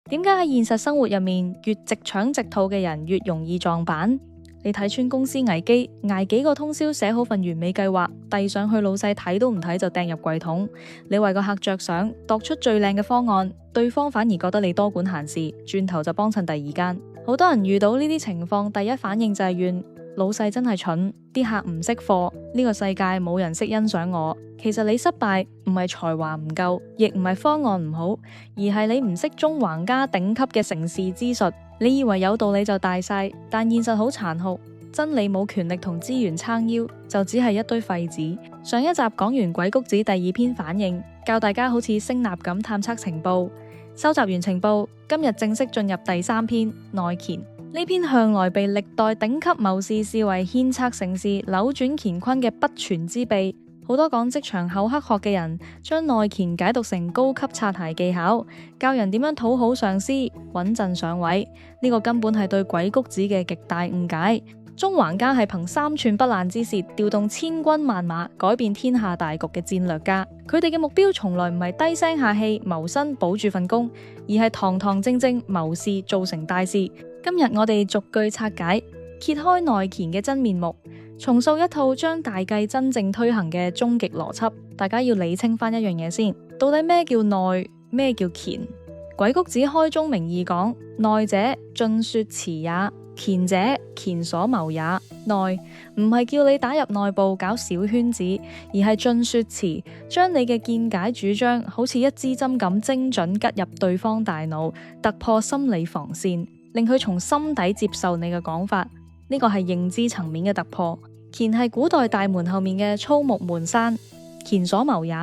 點解喺現實生活入面越直腸直肚嘅人越容易撞板？你睇穿公司危機，捱幾個通宵寫好份完美計劃，遞上去老細睇都唔睇就掟入櫃桶。你為個客着想，度出最靚嘅方案，對方反而覺得你多管閒事，轉頭就幫襯第二間。好多人遇到呢啲情況，第一反應就係怨老細真係蠢，啲客唔識貨，呢個世界冇人識欣賞我。其實你失敗唔係才華唔夠，亦唔係方案唔好，而係你唔識中橫家頂級嘅成事之術。你以為有道理就大晒，但現實好殘酷，真理冇權力同資源撐腰，就只係一堆廢紙。上一集講完鬼谷子第二篇反應，教大家好似聲納咁探測情報。收集完情報，今日正式進入第三篇內乾。呢篇向來被歷代頂級謀士視為獻策成事、扭轉乾坤嘅不傳之秘。好多講職場厚黑學嘅人將內乾解讀成高級擦鞋技巧，教人點樣討好上司、穩陣上位。呢個根本係對鬼谷子嘅極大誤解。中橫家係憑三寸不爛之舌調動千軍萬馬改變天下大局嘅戰略家。佢哋嘅目標從來唔係低聲下氣謀生保住份工，而係堂堂正正謀事做成大事。今日我哋逐句拆解，揭開內乾嘅真面目，重塑一套將大計真正推行嘅終極邏輯。大家要理清翻一樣嘢先，到底咩叫內，咩叫乾？鬼谷子開宗明義講：內者，進說辭也；乾者，乾所謀也。內唔係叫你打入內部搞小圈子，而係進說辭，將你嘅見解主張好似一支針咁精準吉入對方大腦，突破心理防線，令佢從心底接受你嘅講法。呢個係認知層面嘅突破。乾係古代大門後面嘅粗木門閂，乾所謀也，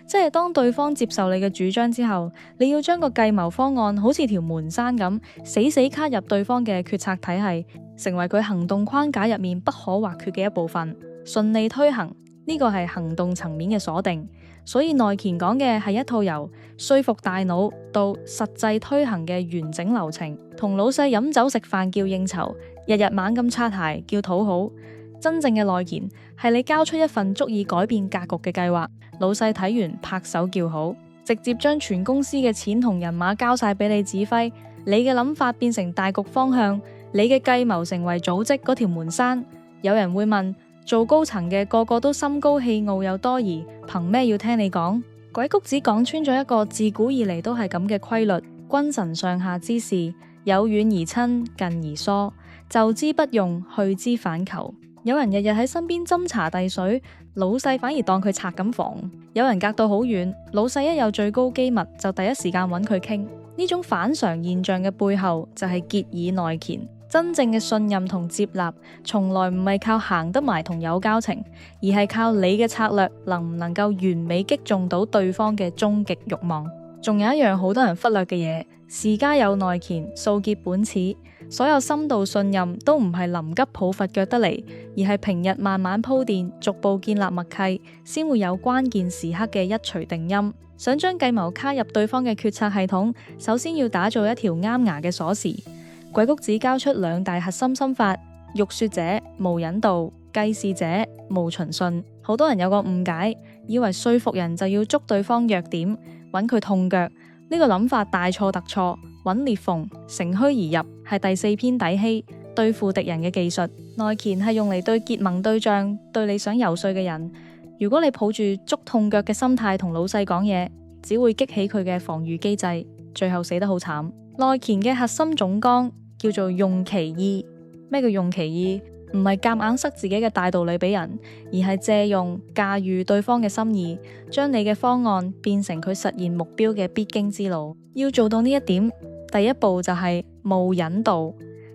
即係當對方接受你嘅主張之後，你要將個計謀方案好似條門閂咁，死死卡入對方嘅決策體系，成為佢行動框架入面不可或缺嘅一部分，順利推行。呢個係行動層面嘅鎖定。所以內乾講嘅係一套由說服大腦到實際推行嘅完整流程。同老細飲酒食飯叫應酬，日日猛咁擦鞋叫討好。真正嘅內乾係你交出一份足以改變格局嘅計劃，老細睇完拍手叫好，直接將全公司嘅錢同人馬交晒俾你指揮，你嘅諗法變成大局方向，你嘅計謀成為組織嗰條門閂。有人會問，做高層嘅個個都心高氣傲又多疑，憑咩要聽你講？鬼谷子講穿咗一個自古以嚟都係咁嘅規律：君臣上下之事，有遠而親，近而疏，就之不用，去之反求。有人日日喺身邊斟茶遞水，老細反而當佢賊咁防；有人隔到好遠，老細一有最高機密就第一時間揾佢傾。呢種反常現象嘅背後就係結以內乾。真正嘅信任同接納，從來唔係靠行得埋同有交情，而係靠你嘅策略能唔能夠完美擊中到對方嘅終極慾望。仲有一樣好多人忽略嘅嘢，士家有內乾，素結本始。所有深度信任都唔係臨急抱佛腳得嚟，而係平日慢慢鋪墊，逐步建立默契，先會有關鍵時刻嘅一錘定音。想將計謀卡入對方嘅決策系統，首先要打造一條啱牙嘅鎖匙。鬼谷子交出兩大核心心法：欲說者無引導，計事者無循順。好多人有個誤解，以為說服人就要捉對方弱點，揾佢痛腳。呢個諗法大錯特錯。揾裂縫，乘虛而入，係第四篇底稀對付敵人嘅技術。內乾係用嚟對結盟對象，對你想游說嘅人。如果你抱住捉痛腳嘅心態同老細講嘢，只會激起佢嘅防禦機制，最後死得好慘。內乾嘅核心總綱叫做用其意。咩叫用其意？唔係夾硬塞自己嘅大道理俾人，而係借用駕馭對方嘅心意，將你嘅方案變成佢實現目標嘅必經之路。要做到呢一點，第一步就係務引導。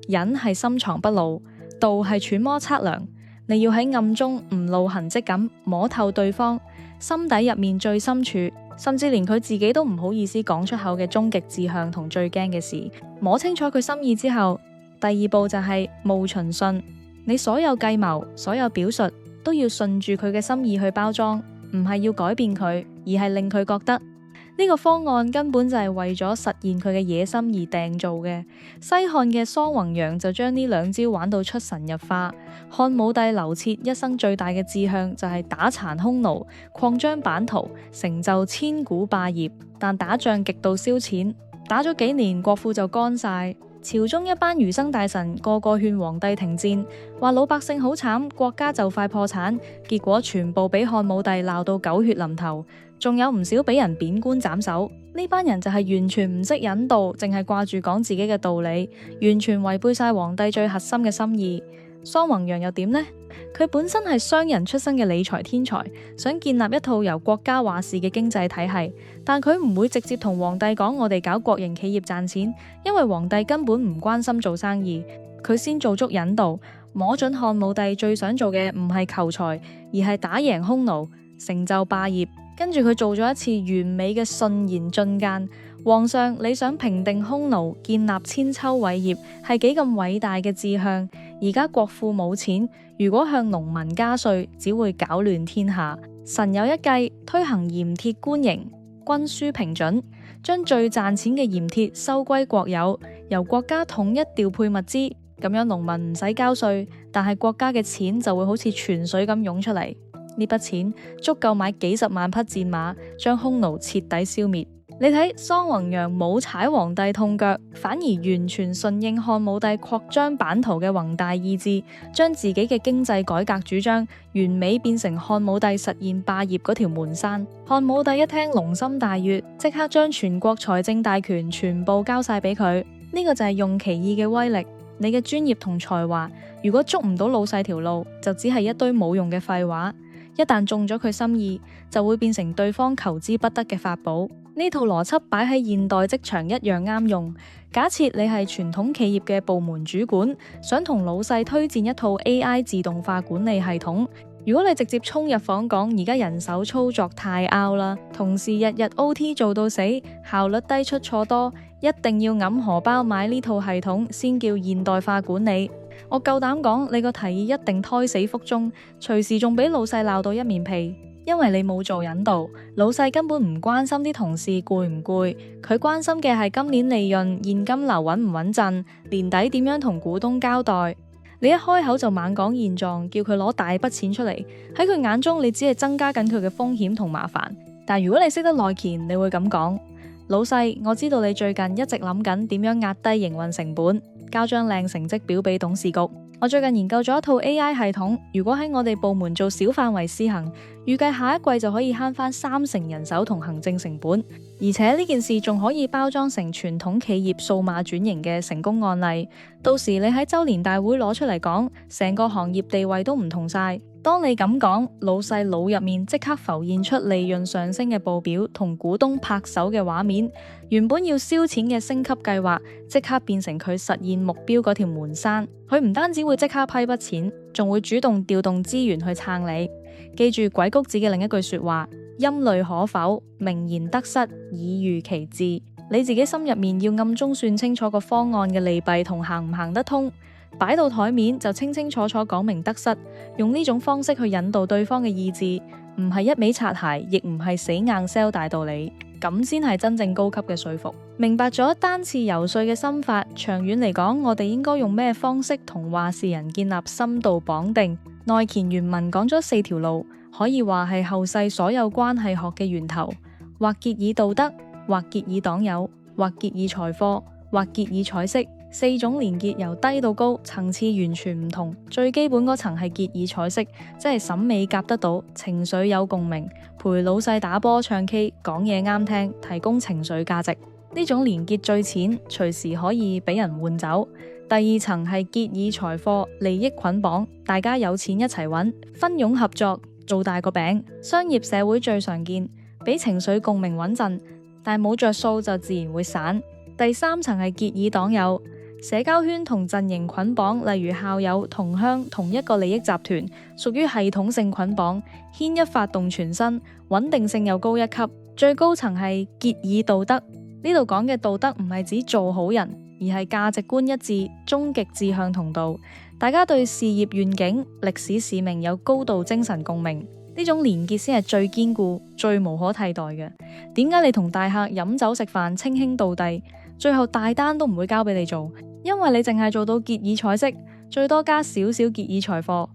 引係深藏不露，導係揣摩測量。你要喺暗中唔露痕跡咁摸透對方心底入面最深處，甚至連佢自己都唔好意思講出口嘅終極志向同最驚嘅事。摸清楚佢心意之後，第二步就係務循順。你所有計謀、所有表述都要順住佢嘅心意去包裝，唔係要改變佢，而係令佢覺得呢個方案根本就係為咗實現佢嘅野心而訂造嘅。西漢嘅桑弘羊就將呢兩招玩到出神入化。漢武帝劉徹一生最大嘅志向就係打殘匈奴，擴張版圖，成就千古霸業。但打仗極度燒錢，打咗幾年，國庫就乾晒。朝中一班儒生大臣個個勸皇帝停戰，話老百姓好慘，國家就快破產。結果全部俾漢武帝鬧到狗血淋頭，仲有唔少俾人貶官斬首。呢班人就係完全唔識引導，淨係掛住講自己嘅道理，完全違背晒皇帝最核心嘅心意。桑弘羊又點呢？佢本身係商人出身嘅理財天才，想建立一套由國家話事嘅經濟體系，但佢唔會直接同皇帝講我哋搞國營企業賺錢，因為皇帝根本唔關心做生意。佢先做足引導，摸準漢武帝最想做嘅唔係求財，而係打贏匈奴，成就霸業。跟住佢做咗一次完美嘅順言進諫。皇上，你想平定匈奴，建立千秋偉業，係幾咁偉大嘅志向。而家國庫冇錢，如果向農民加稅，只會搞亂天下。臣有一計，推行鹽鐵官營，軍書平準，將最賺錢嘅鹽鐵收歸國有，由國家統一調配物資，咁樣農民唔使交稅，但係國家嘅錢就會好似泉水咁湧出嚟。呢筆錢足夠買幾十萬匹戰馬，將匈奴徹底消滅。你睇桑弘羊冇踩皇帝痛腳，反而完全順應漢武帝擴張版圖嘅宏大意志，將自己嘅經濟改革主張完美變成漢武帝實現霸業嗰條門山。漢武帝一聽龍心大悅，即刻將全國財政大權全部交晒俾佢。呢個就係用其意嘅威力。你嘅專業同才華，如果捉唔到老細條路，就只係一堆冇用嘅廢話。一旦中咗佢心意，就會變成對方求之不得嘅法寶。呢套邏輯擺喺現代職場一樣啱用。假設你係傳統企業嘅部門主管，想同老細推薦一套 AI 自動化管理系統，如果你直接衝入房講而家人手操作太拗啦，同事日日 OT 做到死，效率低出錯多，一定要揞荷包買呢套系統先叫現代化管理，我夠膽講你個提議一定胎死腹中，隨時仲俾老細鬧到一面屁。因為你冇做引導，老細根本唔關心啲同事攰唔攰，佢關心嘅係今年利潤、現金流穩唔穩陣，年底點樣同股東交代。你一開口就猛講現狀，叫佢攞大筆錢出嚟，喺佢眼中你只係增加緊佢嘅風險同麻煩。但如果你識得內乾，你會咁講：老細，我知道你最近一直諗緊點樣壓低營運成本，交張靚成績表俾董事局。我最近研究咗一套 AI 系統，如果喺我哋部門做小範圍試行，預計下一季就可以慳翻30%人手同行政成本，而且呢件事仲可以包裝成傳統企業數碼轉型嘅成功案例。到時你喺周年大會攞出嚟講，成個行業地位都唔同晒。當你咁講，老細腦入面即刻浮現出利潤上升嘅報表同股東拍手嘅畫面，原本要燒錢嘅升級計劃即刻變成佢實現目標嗰條門山。佢唔單止會即刻批筆錢，仲會主動調動資源去撐你。記住鬼谷子嘅另一句說話：音類可否，明言得失，以喻其志。你自己心入面要暗中算清楚個方案嘅利弊同行唔行得通，擺到台面就清清楚楚講明得失，用呢種方式去引導對方嘅意志，唔係一味擦鞋，亦唔係死硬 sell 大道理，咁先係真正高級嘅說服。明白咗單次游說嘅心法，長遠嚟講，我哋應該用咩方式同話事人建立深度綁定？內乾原文講咗4條路，可以話係後世所有關係學嘅源頭，或結以道德，或結以黨友，或結以財貨，或結以彩色。4種連結由低到高，層次完全唔同。最基本嗰層係結以彩色，即係審美夾得到，情緒有共鳴，陪老細打波唱 K， 講嘢啱聽，提供情緒價值。呢種連結最淺，隨時可以俾人換走。第2層係結以財貨，利益捆綁，大家有錢一齊揾，分傭合作，做大個餅。商業社會最常見，俾情緒共鳴穩陣，但冇着數就自然會散。第3層係結以黨友，社交圈同陣營捆綁，例如校友、同鄉、同一個利益集團，屬於系統性捆綁，牽一發動全身，穩定性又高一級。最高層係結以道德，呢度講嘅道德唔係指做好人，而係價值觀一致，終極志向同道，大家對事業願景、歷史使命有高度精神共鳴，呢種連結先係最堅固、最無可替代嘅。點解你同大客飲酒食飯稱兄道弟，最後大單都唔會交俾你做？因為你淨係做到結以彩色，最多加少少結以財貨。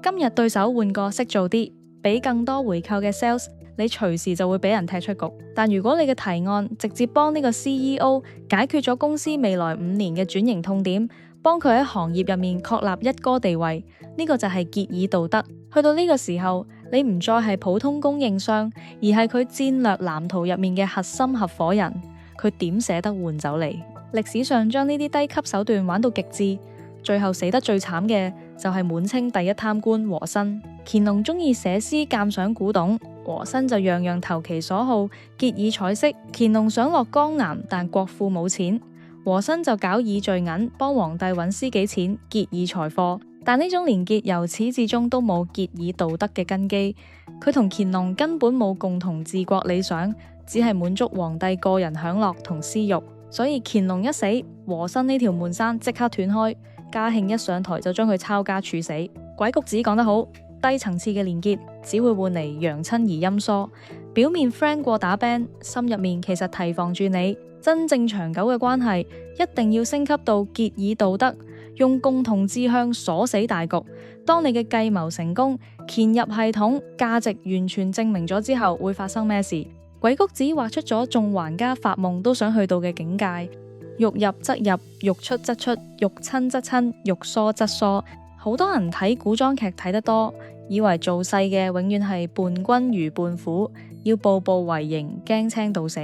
今日對手換個識做啲，俾更多回扣嘅 sales，你隨時就會俾人踢出局。但如果你嘅提案直接幫呢個 CEO 解決咗公司未來5年嘅轉型痛點，幫佢喺行業入面確立一哥地位，呢個就係傑爾道德。去到呢個時候，你唔再係普通供應商，而係佢戰略藍圖入面嘅核心合夥人。佢點捨得換走你？歷史上將呢啲低級手段玩到極致，最後死得最慘嘅就係滿清第一貪官和珅。乾隆中意寫詩鑑賞古董，和珅就樣樣投其所好，結以彩色。乾隆想落江南，但國庫冇錢，和珅就搞以序銀，幫皇帝揾私己錢，結以財貨。但呢種連結由始至終都冇結以道德嘅根基，佢同乾隆根本冇共同治國理想，只係滿足皇帝個人享樂同私欲。所以乾隆一死，和珅呢條門生即刻斷開。嘉慶一上台就將佢抄家處死。鬼谷子講得好，低層次嘅連結只會換嚟陽親而陰疏，表面 friend 過打 band， 心入面其實提防住你。真正長久嘅關係一定要升級到結以道德，用共同志向鎖死大局。當你嘅計謀成功，潛入系統，價值完全證明咗之後，會發生咩事？鬼谷子畫出咗眾橫家發夢都想去到嘅境界。欲入則入，欲出則出，欲親則親，欲疏則疏。好多人睇古裝劇睇得多，以為做細嘅永遠係伴君如伴虎，要步步為營，驚青到死。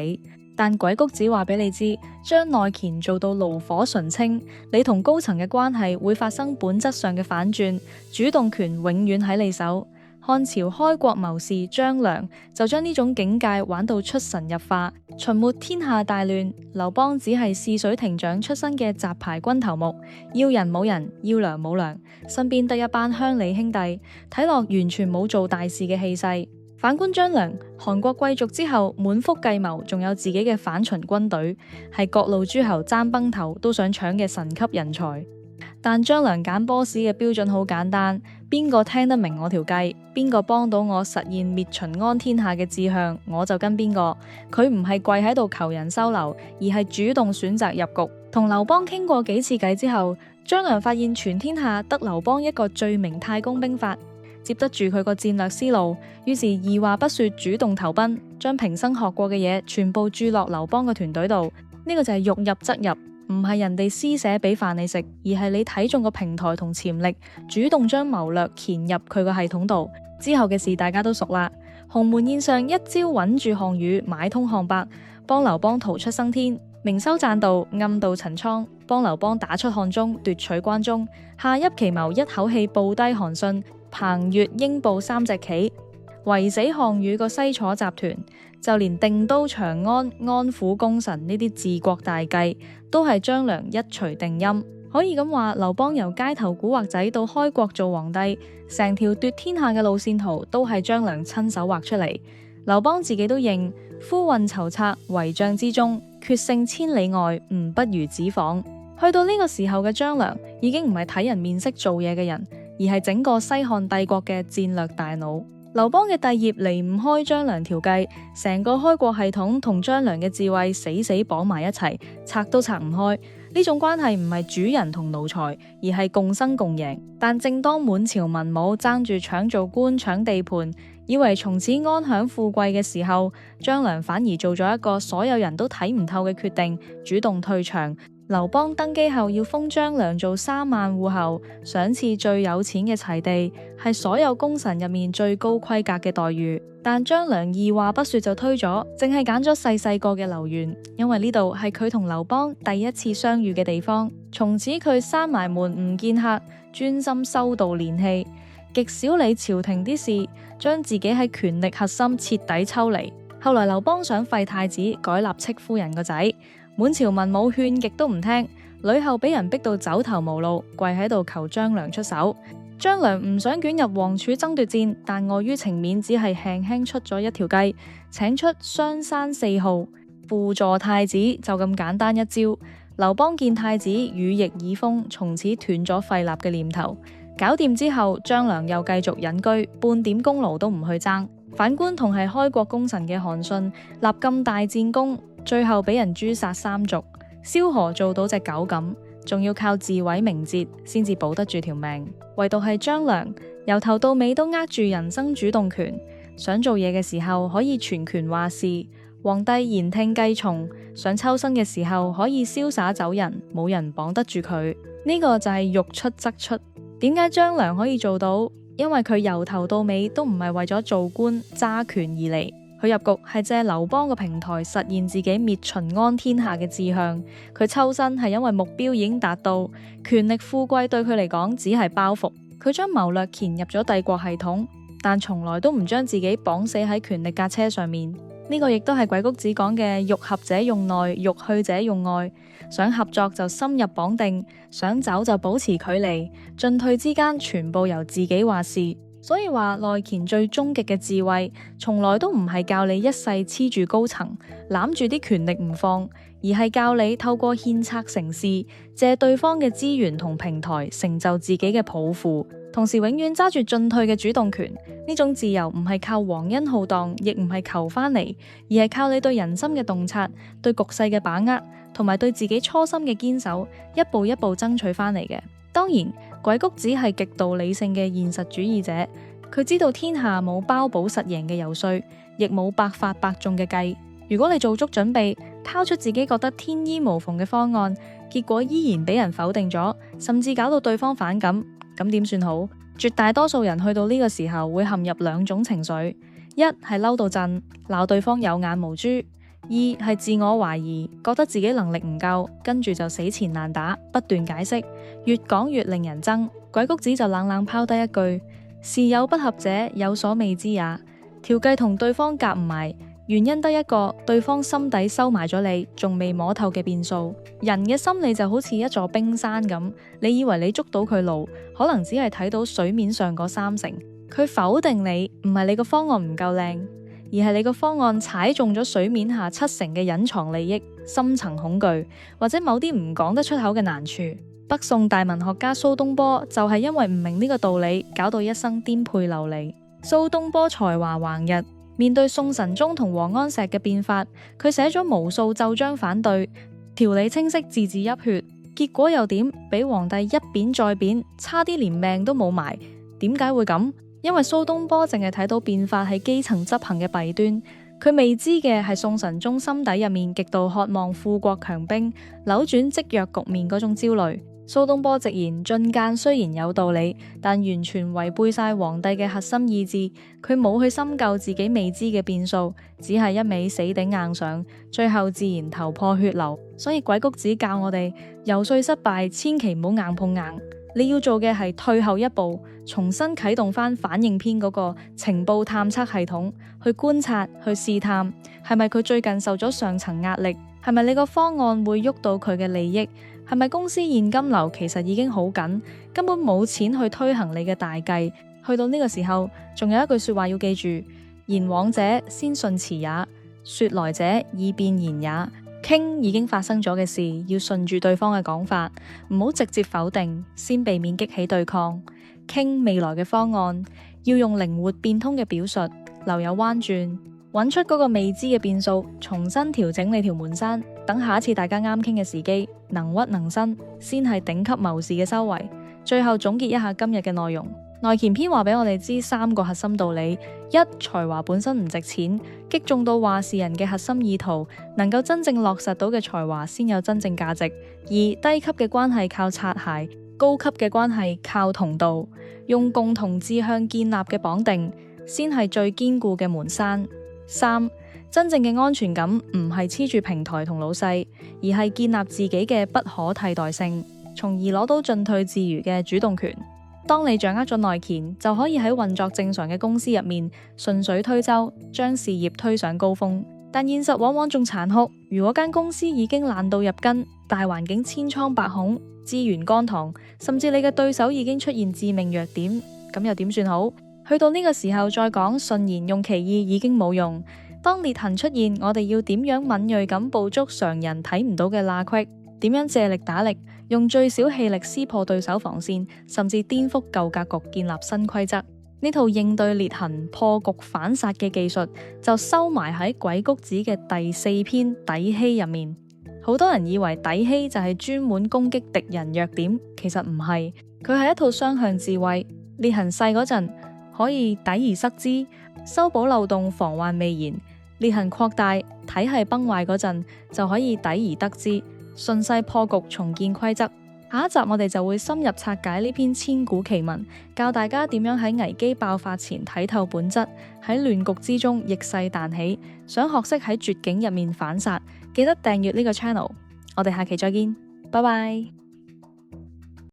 但鬼谷子話俾你知，將內乾做到爐火純青，你同高層嘅關係會發生本質上嘅反轉，主動權永遠喺你手。漢朝開國謀士張良就將呢種境界玩到出神入化。秦末天下大亂，劉邦只係泗水亭長出身嘅雜牌軍頭目，要人冇人，要糧冇糧，身邊得一班鄉里兄弟，睇落完全冇做大事嘅氣勢。反觀張良，韓國貴族之後滿腹計謀，仲有自己嘅反秦軍隊，係各路諸侯爭崩頭都想搶嘅神級人才。但張良揀 boss 嘅標準好簡單，邊個聽得明我條計，邊個幫到我實現滅秦安天下嘅志向，我就跟邊個。佢唔係跪喺度求人收留，而係主動選擇入局。同劉邦傾過幾次計之後，張良發現全天下得劉邦一個最明太公兵法，接得住佢個戰略思路，於是二話不說主動投奔，將平生學過嘅嘢全部注落劉邦嘅團隊度。呢個就係欲入則入。唔係人哋施捨俾飯你食，而係你睇中個平台同潛力，主動將謀略潛入佢個系統度。之後嘅事大家都熟啦。鴻門宴上一朝穩住項羽，買通項伯，幫劉邦逃出生天；明修棧道，暗度陳倉，幫劉邦打出漢中，奪取關中。下邑奇謀，一口氣布低韓信、彭越、英布3隻棋，圍死項羽個西楚集團。就連定都長安、安撫功臣呢啲治國大計，都係張良一錘定音。可以咁話，劉邦由街頭古惑仔到開國做皇帝，成條奪天下嘅路線圖都係張良親手畫出嚟。劉邦自己都認，夫運籌策，為將之中，決勝千里外，吾不如子訪。去到呢個時候嘅張良，已經唔係睇人面色做嘢嘅人，而係整個西漢帝國嘅戰略大腦。劉邦嘅帝業離唔開張良條計，成個開國系統同張良嘅智慧死死綁埋一齊，拆都拆唔開。呢種關係唔係主人同奴才，而係共生共贏。但正當滿朝文武爭住搶做官、搶地盤，以為從此安享富貴嘅時候，張良反而做咗一個所有人都睇唔透嘅決定，主動退場。劉邦登基後要封張良做3萬戶侯，賞賜最有錢嘅齊地，係所有功臣入面最高規格嘅待遇。但張良二話不說就推咗，淨係揀咗細細個嘅劉園，因為呢度係佢同劉邦第一次相遇嘅地方。從此佢閂埋門唔見客，專心修道練氣，極少理朝廷啲事，將自己喺權力核心徹底抽離。後來劉邦想廢太子，改立戚夫人個仔。滿朝文武勸極都唔聽，呂后俾人逼到走投無路，跪喺度求張良出手。張良唔想捲入王儲爭奪戰，但礙於情面，只係輕輕出咗一條計，請出雙山4號輔助太子，就咁簡單一招。劉邦見太子羽翼已豐，從此斷咗廢立嘅念頭。搞掂之後，張良又繼續隱居，半點功勞都唔去爭。反觀同係開國功臣嘅韓信，立咁大戰功，最後俾人誅殺3族，蕭何做到隻狗咁，仲要靠自毀名節先至保得住條命。唯獨係張良，由頭到尾都握住人生主動權，想做嘢嘅時候可以全權話事，皇帝言聽計從，想抽身嘅時候可以瀟灑走人，冇人綁得住佢。呢個就係欲出則出。點解張良可以做到？因為佢由頭到尾都唔係為咗做官揸權而嚟，佢入局係借劉邦個平台實現自己滅秦安天下嘅志向。佢抽身係因為目標已經達到，權力富貴對佢嚟講只係包袱。佢將謀略潛入咗帝國系統，但從來都唔將自己綁死喺權力架車上面。呢個亦都係鬼谷子講嘅欲合者用內，欲去者用外。想合作就深入綁定，想走就保持距離，進退之間全部由自己話事。所以話內乾最終極嘅智慧，從來都唔係教你一世黐住高層，攬住啲權力唔放，而係教你透過獻策成事，借對方嘅資源同平台，成就自己嘅抱負，同時永遠揸住進退嘅主動權。呢種自由唔係靠皇恩浩蕩，亦唔係求翻嚟，而係靠你對人心嘅洞察，對局勢嘅把握，同埋對自己初心嘅堅守，一步一步爭取翻嚟嘅。當然，鬼谷子係極度理性嘅現實主義者，佢知道天下冇包保實贏嘅遊說，亦冇百發百中嘅計。如果你做足準備，拋出自己覺得天衣無縫嘅方案，結果依然俾人否定咗，甚至搞到對方反感，咁點算好？絕大多數人去到呢個時候會陷入兩種情緒，一係嬲到震，鬧對方有眼無珠；二係自我懷疑，覺得自己能力唔夠，跟住就死纏爛打，不斷解釋，越講越令人憎。鬼谷子就冷冷拋低一句：事有不合者，有所未知也。條計同對方夾唔埋，原因得一個，對方心底收埋咗你仲未摸透嘅變數。人嘅心理就好似一座冰山咁，你以為你捉到佢路，可能只係睇到水面上嗰30%。佢否定你，唔係你個方案唔夠靚，而係你個方案踩中咗水面下70%嘅隱藏利益、深層恐懼，或者某啲唔講得出口嘅難處。北宋大文學家蘇東坡就係因為唔明呢個道理，搞到一生顛沛流離。蘇東坡才華橫溢，面對宋神宗同王安石嘅變法，佢寫咗無數奏章反對，條理清晰，字字泣血。結果又點？俾皇帝一貶再貶，差啲連命都冇埋。點解會咁？因為蘇東坡淨係睇到變法係基層執行嘅弊端，佢未知嘅係宋神宗心底入面極度渴望富國強兵、扭轉積弱局面嗰種焦慮。蘇東坡直言進諫雖然有道理，但完全違背晒皇帝嘅核心意志。佢冇去深究自己未知嘅變數，只係一味死頂硬上，最後自然頭破血流。所以鬼谷子教我哋游說失敗，千祈唔好硬碰硬。你要做嘅係退後一步，重新啟動翻反應篇嗰個情報探測系統，去觀察、去試探，係咪佢最近受咗上層壓力？係咪你個方案會喐到佢嘅利益？係咪公司現金流其實已經好緊，根本冇錢去推行你嘅大計？去到呢個時候，仲有一句說話要記住：言往者先順辭也，說來者易變言也。傾已經發生咗嘅事，要順住對方嘅講法，唔好直接否定，先避免激起對抗。傾未來嘅方案，要用靈活變通嘅表述，留有彎轉，揾出嗰個未知嘅變數，重新調整你條門山。等下一次大家啱傾嘅時機，能屈能伸，先係頂級謀士嘅修為。最後總結一下今日嘅內容，內乾篇話俾我哋知3個核心道理：一、才華本身唔值錢，擊中到話事人嘅核心意圖，能夠真正落實到嘅才華先有真正價值；二、低級嘅關係靠擦鞋，高級嘅關係靠同道，用共同志向建立嘅綁定，先係最堅固嘅門山。三、真正嘅安全感唔係黐住平台同老細，而係建立自己嘅不可替代性，從而攞到進退自如嘅主動權。當你掌握咗內乾，就可以喺運作正常嘅公司入面順水推舟，將事業推上高峰。但現實往往仲殘酷，如果間公司已經爛到入根，大環境千瘡百孔，資源乾塘，甚至你嘅對手已經出現致命弱點，咁又點算好？去到呢個時候再講順言用其意已經冇用。當裂痕出現，我哋要點樣敏銳咁捕捉常人睇唔到嘅罅隙？點樣借力打力，用最小氣力撕破對手防線，甚至顛覆舊格局，建立新規則？呢套應對裂痕、破局反殺嘅技術，就收埋喺鬼谷子嘅第4篇底希入面。好多人以為底希就係專門攻擊敵人弱點，其實唔係，佢係一套雙向智慧。裂痕細嗰陣可以抵而塞之，修補漏洞，防患未然。裂痕擴大，體系崩壞嗰陣，就可以抵而得之，順勢破局，重建規則。下一集我哋就會深入拆解呢篇千古奇文，教大家點樣喺危機爆發前睇透本質，喺亂局之中逆勢彈起。想學識喺絕境入面反殺，記得訂閱呢個 channel。我哋下期再見，拜拜。